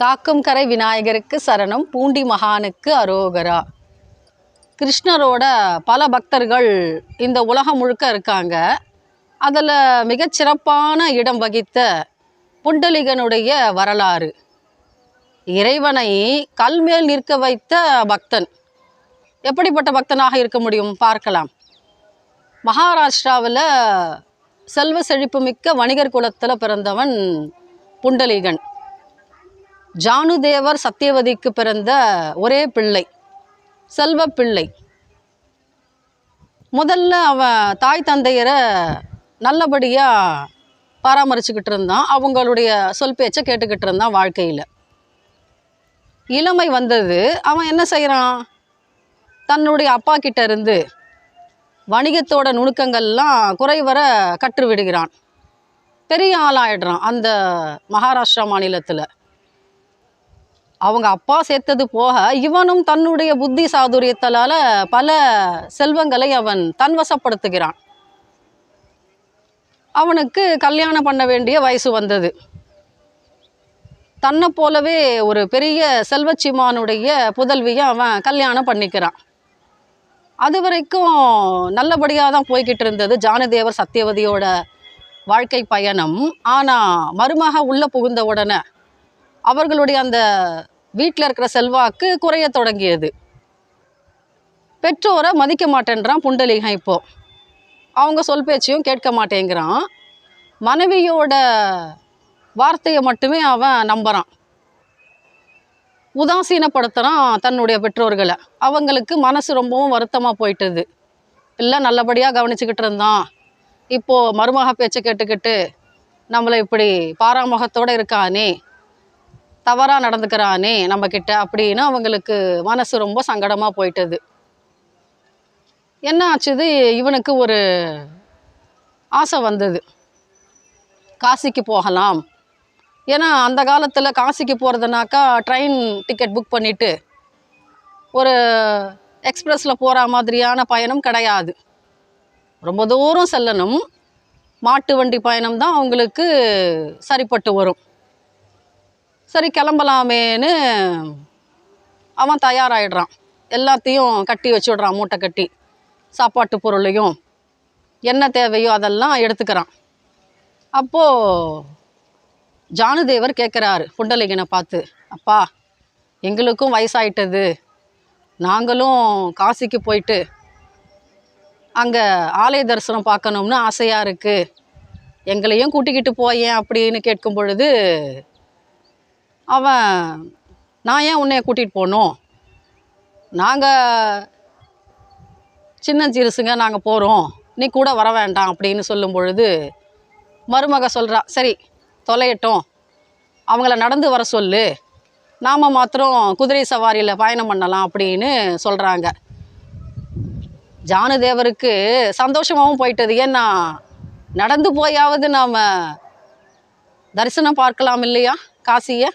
காக்கும் கரை விநாயகருக்கு சரணம், பூண்டி மகானுக்கு அரோகரா. கிருஷ்ணரோட பல பக்தர்கள் இந்த உலகம் முழுக்க இருக்காங்க. அதில் மிகச்சிறப்பான இடம் வகித்த புண்டலிகனுடைய வரலாறு. இறைவனை கல்மேல் நிற்க வைத்த பக்தன். எப்படிப்பட்ட பக்தனாக இருக்க முடியும் பார்க்கலாம். மகாராஷ்டிராவில் செல்வ செழிப்பு மிக்க வணிகர் குலத்தில் பிறந்தவன் புண்டலிகன். ஜானுதேவர் சத்தியவதிக்கு பிறந்த ஒரே பிள்ளை, செல்வ பிள்ளை. முதல்ல அவன் தாய் தந்தையரை நல்லபடியாக பராமரிச்சுக்கிட்டு இருந்தான். அவங்களுடைய சொல் பேச்சை கேட்டுக்கிட்டு இருந்தான். வாழ்க்கையில் இளமை வந்தது. அவன் என்ன செய்கிறான், தன்னுடைய அப்பா கிட்ட இருந்து வணிகத்தோட நுணுக்கங்கள்லாம் குறைவர கற்று விடுகிறான். பெரிய ஆளாயிடுறான். அந்த மகாராஷ்டிரா மாநிலத்தில் அவங்க அப்பா சேர்த்தது போக இவனும் தன்னுடைய புத்தி சாதுரியத்தால் பல செல்வங்களை அவன் தன்வசப்படுத்துகிறான். அவனுக்கு கல்யாணம் பண்ண வேண்டிய வயசு வந்தது. தன்னை போலவே ஒரு பெரிய செல்வச்சிமானுடைய புதல்வியை அவன் கல்யாணம் பண்ணிக்கிறான். அது வரைக்கும் நல்லபடியாக தான் போய்கிட்டு இருந்தது ஜானுதேவர் சத்தியவதியோட வாழ்க்கை பயணம். ஆனால் மருமக உள்ளே புகுந்த உடனே அவர்களுடைய அந்த வீட்டில் இருக்கிற செல்வாக்கு குறைய தொடங்கியது. பெற்றோரை மதிக்க மாட்டேன்றான் புண்டலிகன். இப்போது அவங்க சொல் பேச்சையும் கேட்க மாட்டேங்கிறான். மனைவியோட வார்த்தையை மட்டுமே அவன் நம்புகிறான். உதாசீனப்படுத்துகிறான் தன்னுடைய பெற்றோர்களை. அவங்களுக்கு மனசு ரொம்பவும் வருத்தமாக போயிட்டுது. இல்லை நல்லபடியாக கவனிச்சுக்கிட்டு இருந்தான், இப்போது மருமக பேச்சை கேட்டுக்கிட்டு நம்மளை இப்படி பாராமுகத்தோடு இருக்கானே, தவறாக நடந்துக்கிறானே நம்மக்கிட்ட அப்படின்னு அவங்களுக்கு மனசு ரொம்ப சங்கடமாக போயிட்டது. என்ன ஆச்சுது, இவனுக்கு ஒரு ஆசை வந்தது, காசிக்கு போகலாம். ஏன்னா அந்த காலத்தில் காசிக்கு போகிறதுனாக்கா ட்ரெயின் டிக்கெட் புக் பண்ணிவிட்டு ஒரு எக்ஸ்பிரஸில் போகிற மாதிரியான பயணம் கிடையாது. ரொம்ப தூரம் செல்லணும். மாட்டு வண்டி பயணம் தான் அவங்களுக்கு சரிப்பட்டு வரும். சரி கிளம்பலாமேன்னு அவன் தயாராகிடுறான். எல்லாத்தையும் கட்டி வச்சுடுறான். மூட்டை கட்டி சாப்பாட்டு பொருளையும் என்ன தேவையோ அதெல்லாம் எடுத்துக்கிறான். அப்போது ஜானுதேவர் கேட்குறாரு புண்டலிகனை பார்த்து, அப்பா எங்களுக்கும் வயசாயிட்டது, நாங்களும் காசிக்கு போயிட்டு அங்கே ஆலய தரிசனம் பார்க்கணும்னு ஆசையாக இருக்குது, எங்களையும் கூட்டிக்கிட்டு போயேன் அப்படின்னு கேட்கும் பொழுது அவன், நான் ஏன் உன்னைய கூட்டிகிட்டு போகணும், நாங்கள் சின்ன சிறுசுங்க, நாங்கள் போகிறோம், நீ கூட வர வேண்டாம் அப்படின்னு சொல்லும் பொழுது மருமக சொல்கிறா, சரி தொலையட்டும், அவங்கள நடந்து வர சொல்லு, நாம் மாத்திரம் குதிரை சவாரியில் பயணம் பண்ணலாம் அப்படின்னு சொல்கிறாங்க. ஜானுதேவருக்கு சந்தோஷமாகவும் போயிட்டது. ஏன்னா நடந்து போயாவது நாம் தரிசனம் பார்க்கலாம் இல்லையா, காசியை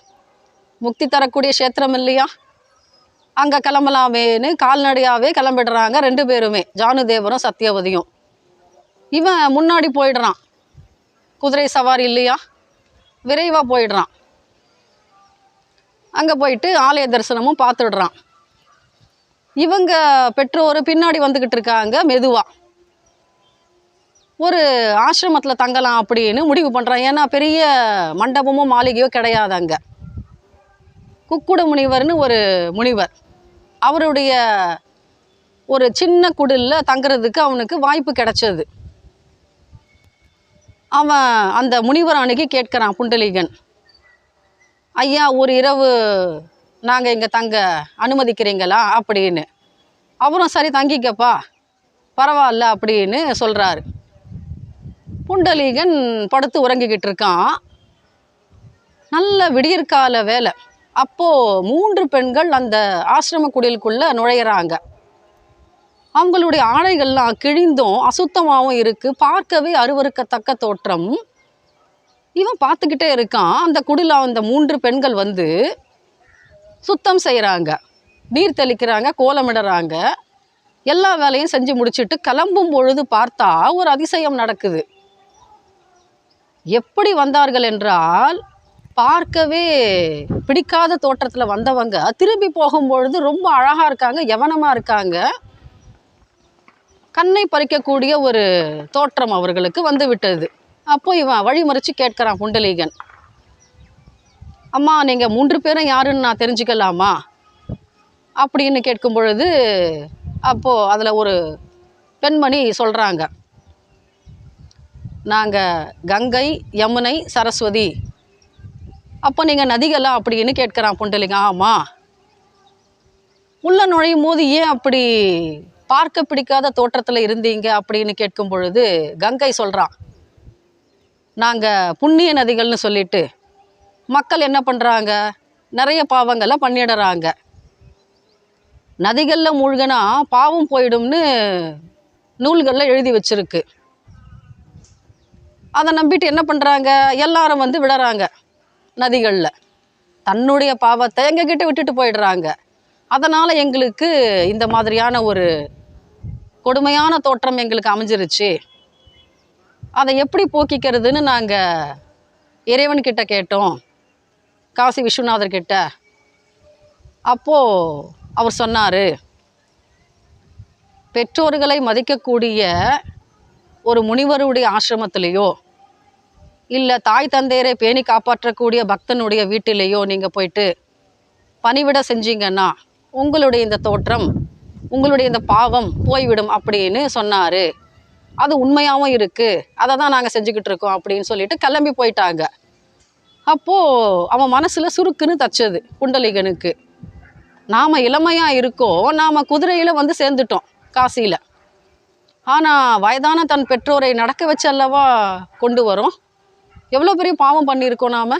முக்தி தரக்கூடிய க்ஷேத்திரம் இல்லையா, அங்கே கிளம்பலாமேன்னு கால்நடையாகவே கிளம்பிடுறாங்க ரெண்டு பேருமே, ஜானுதேவரும் சத்தியவதியும். இவன் முன்னாடி போயிடுறான். குதிரை சவாரி இல்லையா, விரைவாக போயிடுறான். அங்கே போயிட்டு ஆலய தரிசனமும் பார்த்துடுறான். இவங்க பெற்றோர் பின்னாடி வந்துக்கிட்டு இருக்காங்க. மெதுவாக ஒரு ஆசிரமத்தில் தங்கலாம் அப்படின்னு முடிவு பண்ணுறான். ஏன்னா பெரிய மண்டபமோ மாளிகையோ கிடையாது அங்கே. குக்குட முனிவர்னு ஒரு முனிவர், அவருடைய ஒரு சின்ன குடிலில் தங்குறதுக்கு அவனுக்கு வாய்ப்பு கிடைச்சது. அவன் அந்த முனிவர் அணுகி கேட்குறான் புண்டலிகன், ஐயா ஒரு இரவு நாங்கள் இங்கே தங்க அனுமதிக்கிறீங்களா அப்படின்னு. அவரும் சரி தங்கிக்கப்பா பரவாயில்ல அப்படின்னு சொல்கிறாரு. புண்டலிகன் படுத்து உறங்கிக்கிட்டு இருக்கான். நல்ல விடியற்கால வேலை. அப்போது 3 பெண்கள் அந்த ஆசிரம குடிலுக்குள்ளே நுழையிறாங்க. அவங்களுடைய ஆடைகள்லாம் கிழிந்தும் அசுத்தமாகவும் இருக்குது. பார்க்கவே அருவருக்கத்தக்க தோற்றம். இவன் பார்த்துக்கிட்டே இருக்கான். அந்த குடில அந்த 3 பெண்கள் வந்து சுத்தம் செய்கிறாங்க, நீர் தெளிக்கிறாங்க, கோலமிடுறாங்க, எல்லா வேலையும் செஞ்சு முடிச்சுட்டு கிளம்பும் பொழுது பார்த்தா ஒரு அதிசயம் நடக்குது. எப்படி வந்தார்கள் என்றால், பார்க்கவே பிடிக்காத தோற்றத்தில் வந்தவங்க திரும்பி போகும்பொழுது ரொம்ப அழகாக இருக்காங்க, யவனமாக இருக்காங்க. கண்ணை பறிக்கக்கூடிய ஒரு தோற்றம் அவர்களுக்கு வந்து விட்டது. அப்போ இவன் வழிமறித்து கேட்குறான் புண்டலீகன், அம்மா நீங்கள் 3 பேரும் யாருன்னு நான் தெரிஞ்சுக்கலாமா அப்படின்னு கேட்கும் பொழுது, அப்போது அதில் ஒரு பெண்மணி சொல்கிறாங்க, நாங்கள் கங்கை, யமுனை, சரஸ்வதி. அப்போ நீங்கள் நதிகளா அப்படின்னு கேட்குறான் புண்டலீகன். ஆமாம். உள்ள நுழையும் போது ஏன் அப்படி பார்க்க பிடிக்காத தோற்றத்தில் இருந்தீங்க அப்படின்னு கேட்கும் பொழுது கங்கை சொல்கிறான், நாங்கள் புண்ணிய நதிகள்னு சொல்லிட்டு மக்கள் என்ன பண்ணுறாங்க, நிறைய பாவங்கள்லாம் பண்ணிடுறாங்க. நதிகளில் மூழ்கினா பாவம் போயிடும்னு நூல்களில் எழுதி வச்சிருக்கு. அதை நம்பிட்டு என்ன பண்ணுறாங்க, எல்லாரும் வந்து விடுறாங்க நதிகளில். தன்னுடைய பாவத்தை எங்ககிட்ட விட்டுட்டு போயிடுறாங்க. அதனால் எங்களுக்கு இந்த மாதிரியான ஒரு கொடுமையான தோற்றம் எங்களுக்கு அமைஞ்சிருச்சு. அதை எப்படி போக்கிக்கிறதுன்னு நாங்கள் இறைவன்கிட்ட கேட்டோம், காசி விஸ்வநாதர்கிட்ட. அப்போது அவர் சொன்னார், பெற்றோர்களை மதிக்கக்கூடிய ஒரு முனிவருடைய ஆசிரமத்திலேயோ இல்லை தாய் தந்தையரை பேணி காப்பாற்றக்கூடிய பக்தனுடைய வீட்டிலேயோ நீங்கள் போயிட்டு பணிவிட செஞ்சீங்கன்னா உங்களுடைய இந்த தோற்றம், உங்களுடைய இந்த பாவம் போய்விடும் அப்படின்னு சொன்னார். அது உண்மையாகவும் இருக்குது, அதை தான் நாங்கள் செஞ்சுக்கிட்டு இருக்கோம் அப்படின்னு சொல்லிட்டு கிளம்பி போயிட்டாங்க. அப்போது அவன் மனசில் சுருக்குன்னு தச்சது புண்டலீகனுக்கு, நாம் இளமையாக இருக்கோம், நாம் குதிரையில் வந்து சேர்ந்துட்டோம் காசியில். ஆனால் வயதான தன் பெற்றோரை நடக்க வச்சு அல்லவா கொண்டு வரோம். எவ்வளோ பெரிய பாவம் பண்ணியிருக்கோம் நாம்.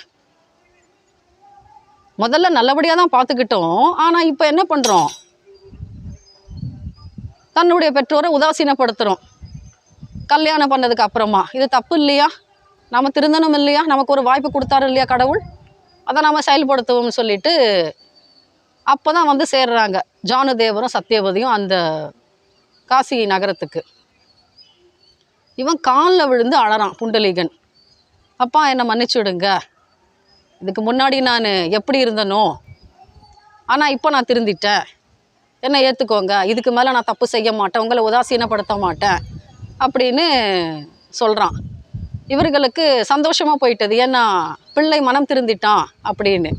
முதல்ல நல்லபடியாக தான் பார்த்துக்கிட்டோம், ஆனால் இப்போ என்ன பண்ணுறோம், தன்னுடைய பெற்றோரை உதாசீனப்படுத்துகிறோம் கல்யாணம் பண்ணதுக்கு அப்புறமா. இது தப்பு இல்லையா, நாம் திருந்தணும் இல்லையா, நமக்கு ஒரு வாய்ப்பு கொடுத்தாரு இல்லையா கடவுள், அதை நாம் செயல்படுத்துவோம்னு சொல்லிட்டு அப்போ தான் வந்து சேர்றாங்க ஜானுதேவரும் சத்தியவதியும் அந்த காசி நகரத்துக்கு. இவன் காலில் விழுந்து அழறான் புண்டலீகன், அப்பா என்னை மன்னிச்சுடுங்க, இதுக்கு முன்னாடி நான் எப்படி இருந்தனோ ஆனால் இப்போ நான் திருந்திட்டேன், என்னை ஏற்றுக்கோங்க, இதுக்கு மேலே நான் தப்பு செய்ய மாட்டேன், உங்களை உதாசீனப்படுத்த மாட்டேன் அப்படின்னு சொல்கிறான். இவர்களுக்கு சந்தோஷமாக போயிட்டது, ஏன்னா பிள்ளை மனம் திருந்திட்டான் அப்படின்னு.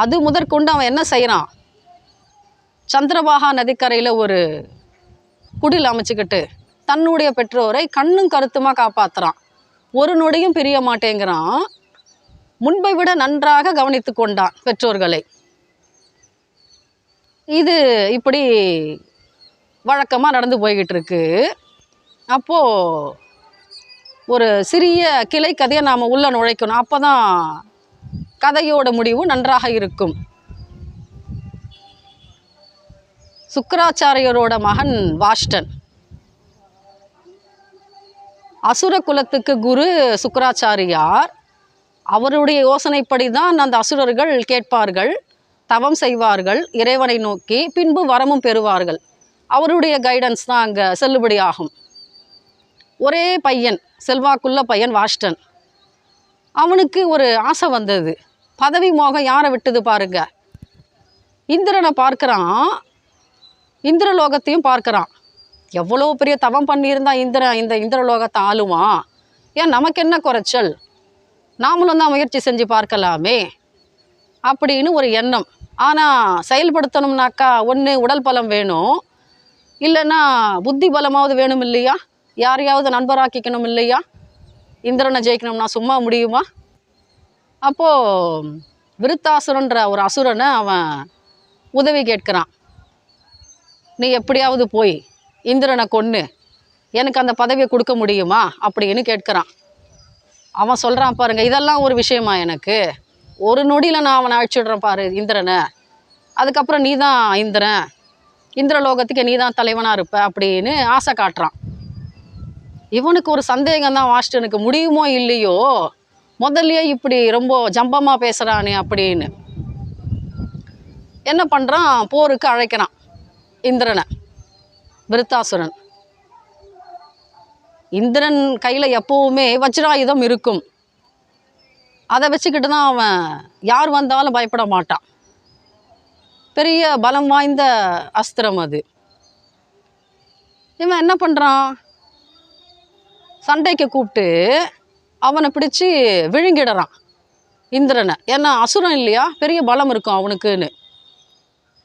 அது முதற்கொண்டு அவன் என்ன செய்கிறான், சந்திரபாகா நதிக்கரையில் ஒரு குடில் அமைச்சுக்கிட்டு தன்னுடைய பெற்றோரை கண்ணும் கருத்துமாக காப்பாற்றுறான். ஒரு நொடியும் பிரிய மாட்டேங்கிறான். முன்பை விட நன்றாக கவனித்து கொண்டான் பெற்றோர்களை. இது இப்படி வழக்கமாக நடந்து போய்கிட்டு இருக்கு. அப்போது ஒரு சிறிய கிளை கதையை நாம் உள்ளே நுழைக்கணும், அப்போ தான் கதையோட முடிவு நன்றாக இருக்கும். சுக்கராச்சாரியரோட மகன் வாஷ்டன், அசுர குலத்துக்கு குரு சுக்கராச்சாரியார். அவருடைய யோசனைப்படி தான் அந்த அசுரர்கள் கேட்பார்கள், தவம் செய்வார்கள் இறைவனை நோக்கி, பின்பு வரமும் பெறுவார்கள். அவருடைய கைடன்ஸ் தான் அங்கே செல்லுபடி ஆகும். ஒரே பையன், செல்வாக்குள்ள பையன் வாஷ்டன். அவனுக்கு ஒரு ஆசை வந்தது, பதவி மோகம் யாரை விட்டது பாருங்க. இந்திரனை பார்க்குறான், இந்திரலோகத்தையும் பார்க்குறான். எவ்வளோ பெரிய தவம் பண்ணியிருந்தா இந்திரன் இந்த இந்திரலோகத்தை ஆளுவான், ஏன் நமக்கு என்ன குறைச்சல், நாமளும் தான் முயற்சி செஞ்சு பார்க்கலாமே அப்படின்னு ஒரு எண்ணம். ஆனால் செயல்படுத்தணும்னாக்கா ஒன்று உடல் பலம் வேணும், இல்லைன்னா புத்தி பலமாவது வேணும் இல்லையா, யாரையாவது நண்பராக்கிக்கணும் இல்லையா. இந்திரனை ஜெயிக்கணும்னா சும்மா முடியுமா. அப்போது விருத்தாசுரன்ற ஒரு அசுரனை அவன் உதவி கேட்குறான், நீ எப்படியாவது போய் இந்திரனை கொன்று எனக்கு அந்த பதவியை கொடுக்க முடியுமா அப்படின்னு கேட்குறான். அவன் சொல்கிறான், பாருங்க இதெல்லாம் ஒரு விஷயமா, எனக்கு ஒரு நொடியில் நான் அவனை அழிச்சிடுறேன் பாரு இந்திரனை, அதுக்கப்புறம் நீ தான் இந்திரன், இந்திரலோகத்துக்கு நீ தான் தலைவனாக இருப்ப அப்படின்னு ஆசை காட்டுறான். இவனுக்கு ஒரு சந்தேகம் தான், வாஷ்டனுக்கு முடியுமோ இல்லையோ, முதல்லையே இப்படி ரொம்ப ஜம்பமாக பேசுகிறானே அப்படின்னு. என்ன பண்ணுறான், போருக்கு அழைக்கிறான் இந்திரனை. விருத்தாசுரன், இந்திரன் கையில் எப்போவுமே வஜ்ராயுதம் இருக்கும். அதை வச்சுக்கிட்டு தான் அவன் யார் வந்தாலும் பயப்பட மாட்டான். பெரிய பலம் வாய்ந்த அஸ்திரம் அது. இவன் என்ன பண்ணுறான், சண்டைக்கு கூப்பிட்டு அவனை பிடிச்சி விழுங்கிடுறான் இந்திரனை. ஏன்னா அசுரன் இல்லையா, பெரிய பலம் இருக்கும் அவனுக்குன்னு.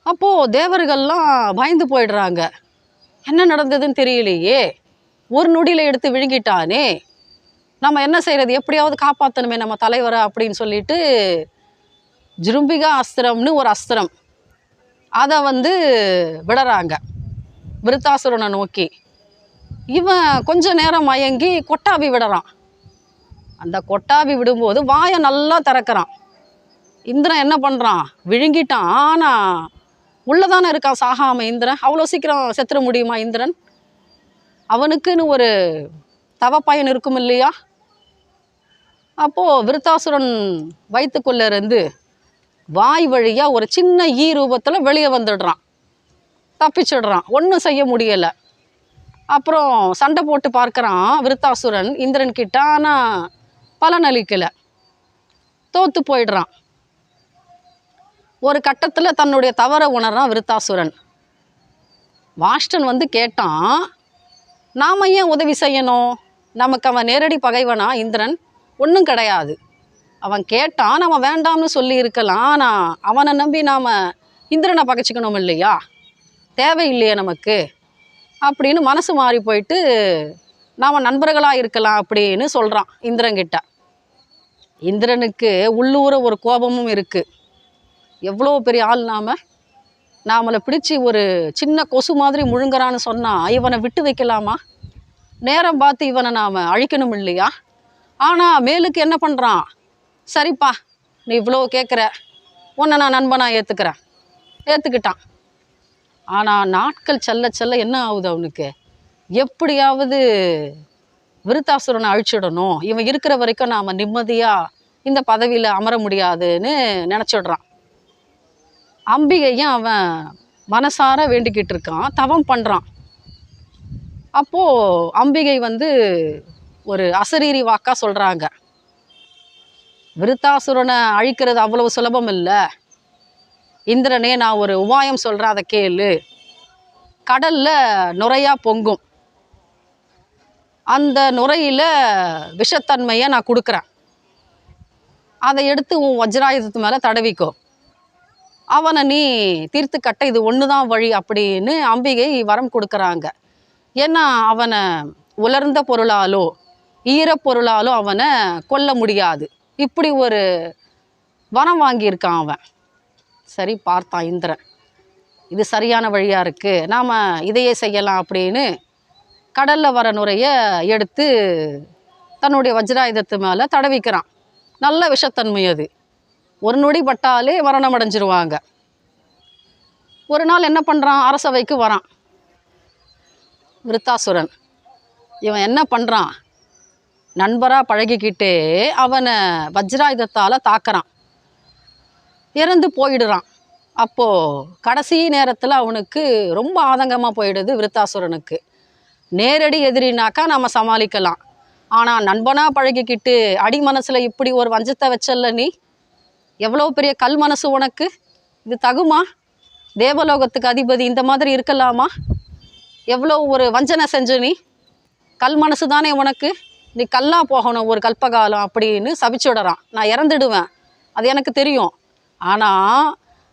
அப்போது தேவர்கள்லாம் பயந்து போயிடுறாங்க. என்ன நடந்ததுன்னு தெரியலையே, ஒரு நொடியில் எடுத்து விழுங்கிட்டானே, நம்ம என்ன செய்கிறது, எப்படியாவது காப்பாற்றணுமே நம்ம தலைவரை அப்படின்னு சொல்லிட்டு ஜிரும்பிகா அஸ்திரம்னு ஒரு அஸ்திரம் அதை விடுறாங்க விருத்தாசுரனை நோக்கி. இவன் கொஞ்ச நேரம் மயங்கி கொட்டாவி விடுறான். அந்த கொட்டாவி விடும்போது வாயை நல்லா திறக்கிறான். இந்திரன் என்ன பண்ணுறான், விழுங்கிட்டான். ஆனால் உள்ளதானே இருக்கான் சாகாம இந்திரன். அவ்வளோ சீக்கிரம் செத்துற முடியுமா இந்திரன்? அவனுக்குன்னு ஒரு தவப்பயன் இருக்கும் இல்லையா. அப்போது விருத்தாசுரன் வயிற்றுக்குள்ளே இருந்து வாய் வழியாக ஒரு சின்ன ஈ ரூபத்தில் வெளியே வந்துடுறான், தப்பிச்சிடுறான். ஒன்றும் செய்ய முடியலை. அப்புறம் சண்டை போட்டு பார்க்குறான் விருத்தாசுரன் இந்திரன் கிட்ட. ஆனால் பலனளிக்கலை, தோற்று போயிடுறான். ஒரு கட்டத்தில் தன்னுடைய தவறை உணர்றான் விருத்தாசுரன். வாஷ்டன் கேட்டான், நாம் ஏன் உதவி செய்யணும், நமக்கு அவன் நேரடி பகைவனா இந்திரன்? ஒன்றும் கிடையாது. அவன் கேட்டான், நம்ம வேண்டாம்னு சொல்லி இருக்கலாம். ஆனால் அவனை நம்பி நாம் இந்திரனை பகைச்சிக்கணும் இல்லையா, தேவையில்லையே நமக்கு அப்படின்னு மனசு மாறி போயிட்டு நாம் நண்பர்களாக இருக்கலாம் அப்படின்னு சொல்கிறான் இந்திரன்கிட்ட. இந்திரனுக்கு உள்ளூர ஒரு கோபமும் இருக்குது. எவ்வளோ பெரிய ஆள் நாமளை பிடிச்சி ஒரு சின்ன கொசு மாதிரி முழுங்குறான்னு சொன்னால் இவனை விட்டு வைக்கலாமா? நேரம் பார்த்து இவனை நாம் அழிக்கணும் இல்லையா? ஆனால் மேலுக்கு என்ன பண்ணுறான், சரிப்பா நீ இவ்வளோ கேட்குற, உன்னை நான் நண்பனாக ஏற்றுக்கிட்டான். ஆனால் நாட்கள் செல்ல செல்ல என்ன ஆகுது, அவனுக்கு எப்படியாவது விருத்தாசுரனை அழிச்சிடணும், இவன் இருக்கிற வரைக்கும் நாம் நிம்மதியாக இந்த பதவியில் அமர முடியாதுன்னு நினச்சிடுறான். அம்பிகையும் அவன் மனசார வேண்டிக்கிட்டு இருக்கான், தவம் பண்ணுறான். அப்போது அம்பிகை ஒரு அசரீரி வாக்காக சொல்கிறாங்க, விருத்தாசுரனை அழிக்கிறது அவ்வளவு சுலபம் இல்லை இந்திரனே, நான் ஒரு உபாயம் சொல்கிறேன், அதை கேளு. கடலில் நுரையாக பொங்கும், அந்த நுரையில் விஷத்தன்மையை நான் கொடுக்குறேன், அதை எடுத்து உன் வஜ்ராயுதத்து மேலே தடவிக்கோ, அவனை நீ தீர்த்து கட்ட இது ஒன்று தான் வழி அப்படின்னு அம்பிகை வரம் கொடுக்குறாங்க. ஏன்னா அவனை உலர்ந்த பொருளாலோ ஈரப்பொருளாலோ அவனை கொல்ல முடியாது, இப்படி ஒரு வரம் வாங்கியிருக்கான் அவன். சரி பார்த்தான் இந்திரன், இது சரியான வழியாக இருக்குது, நாம் இதையே செய்யலாம் அப்படின்னு கடலில் வர நுரையை எடுத்து தன்னுடைய வஜ்ராயுதத்து மேலே தடவிக்கிறான். நல்ல விஷத்தன்மை அது, ஒரு நொடி பட்டாலே மரணம் அடைஞ்சிருவாங்க. ஒரு நாள் என்ன பண்ணுறான், அரசவைக்கு வரான் விருத்தாசுரன். இவன் என்ன பண்ணுறான், நண்பராக பழகிக்கிட்டே அவனை வஜ்ராயுதத்தால் தாக்குறான், இறந்து போயிடுறான். அப்போது கடைசி நேரத்தில் அவனுக்கு ரொம்ப ஆதங்கமாக போயிடுது விருத்தாசுரனுக்கு. நேரடி எதிரினாக்கா நம்ம சமாளிக்கலாம், ஆனால் நண்பனாக பழகிக்கிட்டு அடி மனசில் இப்படி ஒரு வஞ்சத்தை வச்சல்ல நீ, எவ்வளோ பெரிய கல் மனசு உனக்கு, இது தகுமா? தேவலோகத்துக்கு அதிபதி இந்த மாதிரி இருக்கலாமா? எவ்வளோ ஒரு வஞ்சனை செஞ்ச நீ, கல் மனசு தானே உனக்கு, நீ கல்லாக போகணும் ஒரு கல்பகாலம் அப்படின்னு சபிச்சுடுறான். நான் இறந்துடுவேன், அது எனக்கு தெரியும், ஆனால்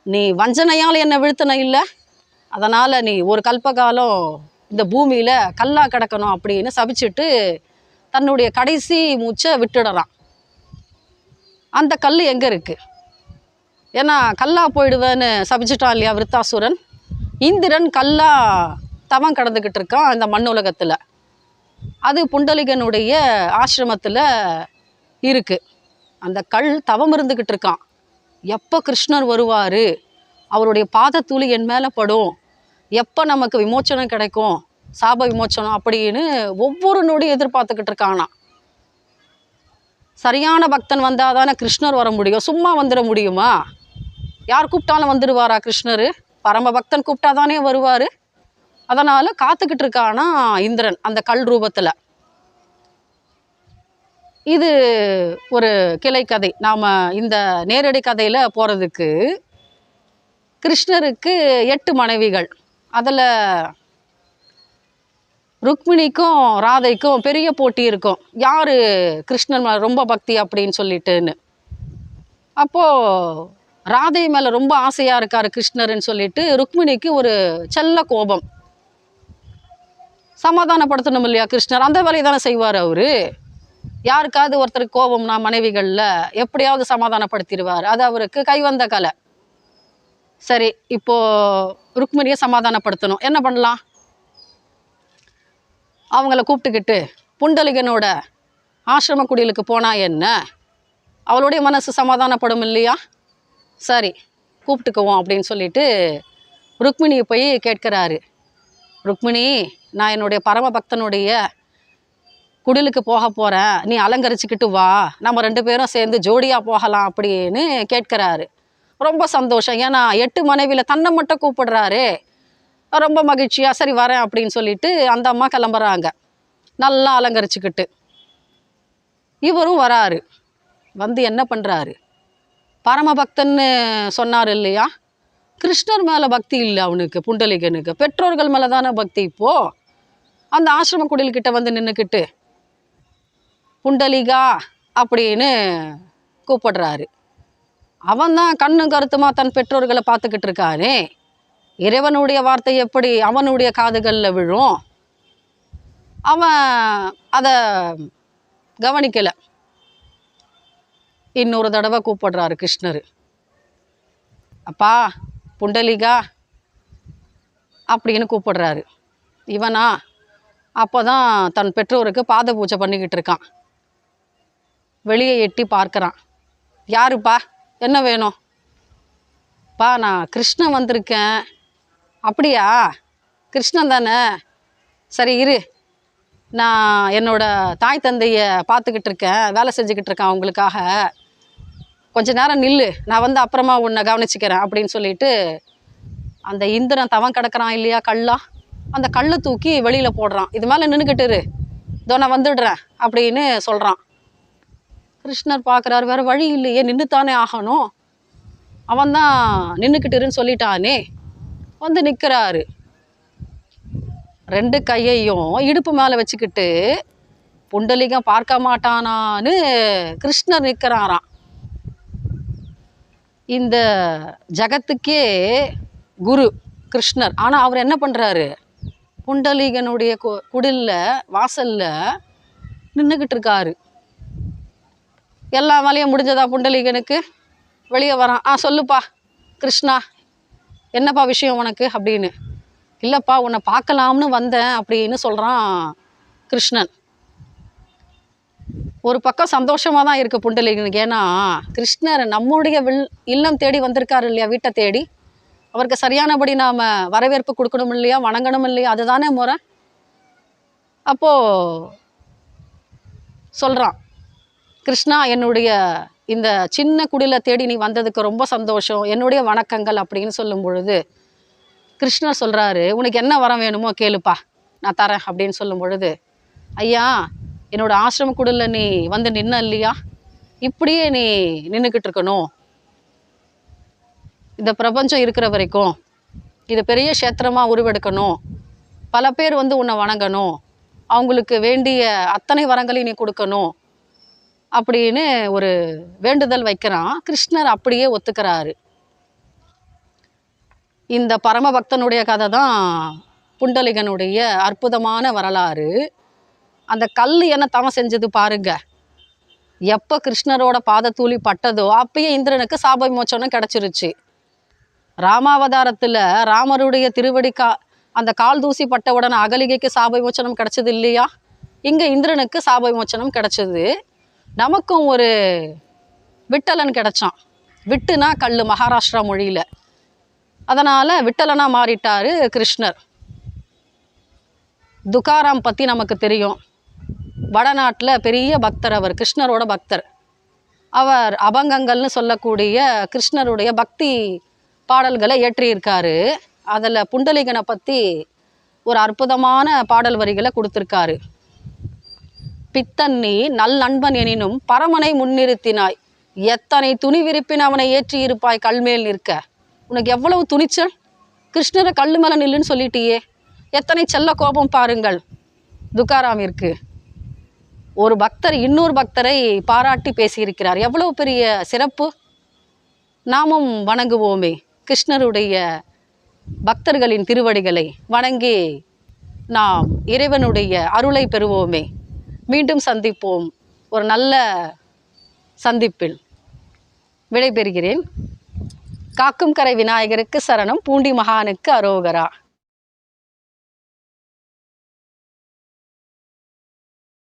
நீ வஞ்சனையால் என்னை வீழ்த்தின இல்லை, அதனால் நீ ஒரு கல்பகாலம் இந்த பூமியில் கல்லாக கிடக்கணும் அப்படின்னு சபிச்சுட்டு தன்னுடைய கடைசி மூச்சை விட்டுடுறான். அந்த கல் எங்கே இருக்குது, ஏன்னா கல்லாக போயிடுவேன்னு சபிச்சுட்டான் இல்லையா விருத்தாசுரன். இந்திரன் கல்லாக தவம் கடந்துக்கிட்டு இருக்கான் இந்த மண் உலகத்தில். அது புண்டலிகனுடைய ஆசிரமத்தில் இருக்குது. அந்த கல் தவம் இருந்துக்கிட்டு இருக்கான். எப்போ கிருஷ்ணர் வருவார், அவருடைய பாதத்தூளி என் மேலே படும், எப்போ நமக்கு விமோச்சனம் கிடைக்கும், சாப விமோச்சனம் அப்படின்னு ஒவ்வொரு நொடியும் எதிர்பார்த்துக்கிட்டு இருக்கானா. சரியான பக்தன் வந்தால் தானே கிருஷ்ணர் வர முடியும், சும்மா வந்துட முடியுமா? யார் கூப்பிட்டாலும் வந்துடுவாரா கிருஷ்ணர்? பரம பக்தன் கூப்பிட்டா தானே வருவார். அதனால் காத்துக்கிட்டு இருக்கானா இந்திரன் அந்த கல் ரூபத்தில். இது ஒரு கிளை கதை. நாம் இந்த நேரடி கதையில் போகிறதுக்கு கிருஷ்ணருக்கு 8 மனைவிகள். அதில் ருக்மிணிக்கும் ராதைக்கும் பெரிய போட்டி இருக்கும், யார் கிருஷ்ணன் மேலே ரொம்ப பக்தி அப்படின்னு சொல்லிட்டுன்னு. அப்போது ராதை மேலே ரொம்ப ஆசையாக இருக்கார் கிருஷ்ணர்னு சொல்லிட்டு ருக்மிணிக்கு ஒரு செல்ல கோபம். சமாதானப்படுத்தணும் இல்லையா கிருஷ்ணர், அந்த வேலையை தானே செய்வார் அவர். யாருக்காவது ஒருத்தருக்கு கோபம்னா மனைவிகளில் எப்படியாவது சமாதானப்படுத்திடுவார், அது அவருக்கு கைவந்த கலை. சரி, இப்போது ருக்மிணியை சமாதானப்படுத்தணும், என்ன பண்ணலாம்? அவங்கள கூப்பிட்டுக்கிட்டு புண்டலிகனோட ஆசிரம குடிலுக்கு போனால் என்ன, அவளுடைய மனசு சமாதானப்படும் இல்லையா? சரி, கூப்பிட்டுக்குவோம் அப்படின்னு சொல்லிட்டு ருக்மிணியை போய் கேட்குறாரு. ருக்மிணி, நான் என்னுடைய பரமபக்தனுடைய குடிலுக்கு போக போகிறேன், நீ அலங்கரிச்சுக்கிட்டு வா, நம்ம 2 பேரும் சேர்ந்து ஜோடியாக போகலாம் அப்படின்னு கேட்குறாரு. ரொம்ப சந்தோஷம், ஏன்னா 8 மனைவியில் தன்னை மட்டும் கூப்பிடுறாரு. ரொம்ப மகிழ்ச்சியாக சரி வரேன் அப்படின்னு சொல்லிட்டு அந்த அம்மா கிளம்புறாங்க, நல்லா அலங்கரிச்சுக்கிட்டு. இவரும் வராரு. வந்து என்ன பண்ணுறாரு, பரமபக்தன்னு சொன்னார் இல்லையா, கிருஷ்ணர் மேலே பக்தி இல்லை அவனுக்கு, புண்டலிகனுக்கு பெற்றோர்கள் மேலே தானே பக்தி. இப்போது அந்த ஆசிரம குடில்கிட்ட வந்து நின்றுக்கிட்டு புண்டலிகா அப்படின்னு கூப்பிடுறாரு. அவன் தான் கண்ணும் கருத்துமா தன் பெற்றோர்களை பார்த்துக்கிட்டு இருக்கானே, இறைவனுடைய வார்த்தை எப்படி அவனுடைய காதுகளில் விழும்? அவன் அதை கவனிக்கலை. இன்னொரு தடவை கூப்பிடுறாரு கிருஷ்ணர். அப்பா புண்டலிகா அப்படின்னு கூப்பிடுறாரு. இவனா அப்போ தான் தன் பெற்றோருக்கு பாத பூஜை பண்ணிக்கிட்டு இருக்கான். வெளியே எட்டி பார்க்குறான். யாருப்பா, என்ன வேணும்? பா, நான் கிருஷ்ணன் வந்திருக்கேன். அப்படியா, கிருஷ்ணன் தானே, சரி இரு, நான் என்னோட தாய் தந்தையை பார்த்துக்கிட்டு இருக்கேன், வேலை செஞ்சுக்கிட்டு இருக்கேன், அவங்களுக்காக கொஞ்ச நேரம் நில்லு, நான் வந்து அப்புறமா உன்னை கவனிச்சிக்கிறேன் அப்படின்னு சொல்லிட்டு அந்த இந்திரன் தவன் கிடக்கிறான் இல்லையா, கல்லா, அந்த கல்லை தூக்கி வெளியில் போடுறான். இது மேலே நின்றுக்கிட்டுரு, இதோ நான் வந்துடுறேன் அப்படின்னு சொல்கிறான். கிருஷ்ணர் பார்க்குறாரு, வேறு வழி இல்லையே, நின்றுத்தானே ஆகணும், அவன் தான் நின்றுக்கிட்டுருன்னு சொல்லிட்டானே. வந்து நிற்கிறாரு, 2 கையையும் இடுப்பு மேலே வச்சுக்கிட்டு புண்டலிகம் பார்க்க மாட்டானான்னு கிருஷ்ணர் நிற்கிறாராம். இந்த ஜகத்துக்கே குரு கிருஷ்ணர். ஆனால் அவர் என்ன பண்ணுறாரு, புண்டலிகனுடைய குடிலில் வாசலில் நின்றுக்கிட்டு இருக்காரு. எல்லா வேலையும் முடிஞ்சதா புண்டலிகனுக்கு? வெளியே வரான். சொல்லுப்பா கிருஷ்ணா, என்னப்பா விஷயம் உனக்கு அப்படின்னு. இல்லைப்பா, உன்னை பார்க்கலாம்னு வந்தேன் அப்படின்னு சொல்கிறான் கிருஷ்ணன். ஒரு பக்கம் சந்தோஷமாக தான் இருக்குது புண்டலிகனுக்கு, ஏன்னா கிருஷ்ணர் நம்முடைய இல்லம் தேடி வந்திருக்காரு இல்லையா, வீட்டை தேடி. அவருக்கு சரியானபடி நாம் வரவேற்பு கொடுக்கணும் இல்லையா, வணங்கணும் இல்லையா, அதுதானே முறை. அப்போது சொல்கிறான், கிருஷ்ணா, என்னுடைய இந்த சின்ன குடிலை தேடி நீ வந்ததுக்கு ரொம்ப சந்தோஷம், என்னுடைய வணக்கங்கள் அப்படின்னு சொல்லும் பொழுது கிருஷ்ணர் சொல்கிறாரு, உனக்கு என்ன வரம் வேணுமோ கேளுப்பா, நான் தரேன் அப்படின்னு சொல்லும் பொழுது, ஐயா, என்னோடய ஆசிரம குடிலில் நீ வந்து நின்ன இல்லையா, இப்படியே நீ நின்றுக்கிட்டு இருக்கணும், இந்த பிரபஞ்சம் இருக்கிற வரைக்கும் இது பெரிய க்ஷேத்திரமாக உருவெடுக்கணும், பல பேர் வந்து உன்னை வணங்கணும், அவங்களுக்கு வேண்டிய அத்தனை வரங்களையும் நீ கொடுக்கணும் அப்படின்னு ஒரு வேண்டுதல் வைக்கிறான். கிருஷ்ணர் அப்படியே ஒத்துக்கிறாரு. இந்த பரமபக்தனுடைய கதை தான் புண்டலிகனுடைய அற்புதமான வரலாறு. அந்த கல் என்ன தவம் செஞ்சது பாருங்க. எப்போ கிருஷ்ணரோட பாதத்தூளி பட்டதோ அப்பயே இந்திரனுக்கு சாப விமோச்சனம் கிடச்சிருச்சு. ராமாவதாரத்தில் ராமருடைய திருவடி அந்த கால் தூசி பட்டவுடன் அகலிகைக்கு சாப விமோச்சனம் கிடச்சது இல்லையா, இங்கே இந்திரனுக்கு சாப விமோச்சனம் கிடச்சிது. நமக்கும் ஒரு விட்டலன் கிடச்சான். விட்டுனா கல் மகாராஷ்டிரா மொழியில், அதனால் விட்டலனாக மாறிட்டார் கிருஷ்ணர். துக்காராம் பற்றி நமக்கு தெரியும், வடநாட்டில் பெரிய பக்தர், அவர் கிருஷ்ணரோட பக்தர். அவர் அபங்கங்கள்னு சொல்லக்கூடிய கிருஷ்ணருடைய பக்தி பாடல்களை இயற்றியிருக்காரு. அதில் புண்டலிகனை பற்றி ஒரு அற்புதமான பாடல் வரிகளை கொடுத்துருக்காரு. பித்தன் நீ நல் நண்பன் எனினும் பரமனை முன்னிறுத்தினாய். எத்தனை துணி விரிப்பின் அவனை ஏற்றி இருப்பாய் கல்மேல் நிற்க. உனக்கு எவ்வளவு துணிச்சல்! கிருஷ்ணரை கல்லு மேலே நில்லுன்னு சொல்லிட்டியே. எத்தனை செல்ல கோபம் பாருங்கள் துக்காராமிற்கு. ஒரு பக்தர் இன்னொரு பக்தரை பாராட்டி பேசியிருக்கிறார். எவ்வளவு பெரிய சிறப்பு! நாமும் வணங்குவோமே கிருஷ்ணருடைய பக்தர்களின் திருவடிகளை வணங்கி நாம் இறைவனுடைய அருளை பெறுவோமே. மீண்டும் சந்திப்போம் ஒரு நல்ல சந்திப்பில். விடைபெறுகிறேன். காக்கும் கரை விநாயகருக்கு சரணம். பூண்டி மகானுக்கு அரோகரா.